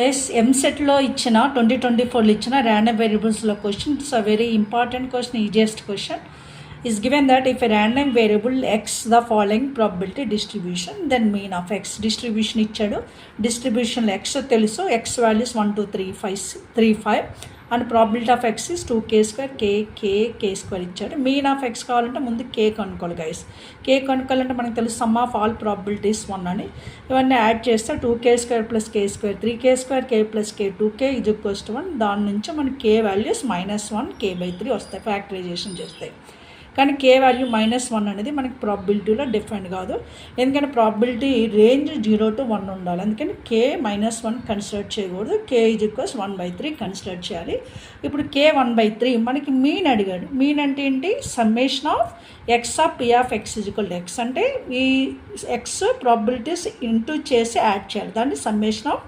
Yes ఎంసెట్లో ఇచ్చిన 2024లో ఇచ్చిన ర్యాండమ్ వేరియబుల్స్లో question. It's a very important question, easiest question. is given that if a random variable x the following probability distribution, then mean of x distribution ఇచ్చాడు. Distribution x తెలుసు, x values 1 2 3 5 5 and probability of x is 2k square k square ఇచ్చాడు. Mean of x కావాలంటే ముందు k కనుక్కోవాలి guys. k కనుక్కోవాలంటే మనకు తెలుసు some of all probabilities 1 అని. ఇవన్నీ యాడ్ చేస్తే 2k square plus k square 3k square k plus k 2k is equals to 1. దాని నుంచి మనకి k వాల్యూస్ -1 k/3 వస్తాయి ఫ్యాక్టరైజేషన్ చేస్తాయి. కానీ k వాల్యూ -1 అనేది మనకి ప్రాబిలిటీలో డిఫైన్ కాదు, ఎందుకంటే ప్రాబిలిటీ రేంజ్ 0 to 1 ఉండాలి. అందుకని k -1 కన్సిడర్ చేయకూడదు, k = 1/3 కన్సిడర్ చేయాలి. ఇప్పుడు k 1/3 మనకి మీన్ అడిగాడు. మీన్ అంటే ఏంటి? Summation of X of p of x = x అంటే ఈ x ప్రాబిలిటీస్ ఇంటూ చేసి యాడ్ చేయాలి. దాన్ని summation of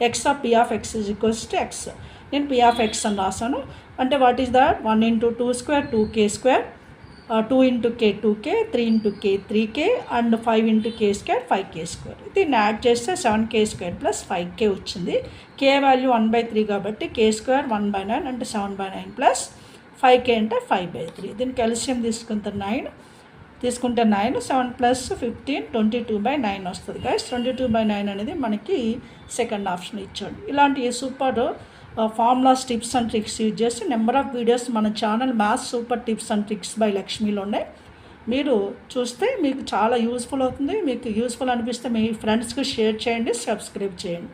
X of p of x = x. నేను p ఆఫ్ x అని రాసాను. అంటే what is that? 1 × 2 square 2k square, 2 × k 2k, 3 × k 3k and 5 × k square 5k square. దీన్ని యాడ్ చేస్తే 7k square plus 5k వచ్చింది. k value 1/3 కాబట్టి k square 1/9 అంటే 7/9 plus 5k అంటే 5/3. దీనికి ఎల్సిఎం తీసుకుంటే 9 7 + 15 22/9 వస్తుంది గైస్. 22/9 అనేది మనకి సెకండ్ ఆప్షన్ ఇచ్చాడు. ఇలాంటి super formulas, tips and tricks use చేసి నెంబర్ ఆఫ్ వీడియోస్ మన channel maths super tips and tricks by లక్ష్మీలో ఉన్నాయి. మీరు చూస్తే మీకు చాలా యూస్ఫుల్ అవుతుంది. మీకు యూస్ఫుల్ అనిపిస్తే మీ ఫ్రెండ్స్కి షేర్ చేయండి, సబ్స్క్రైబ్ చేయండి.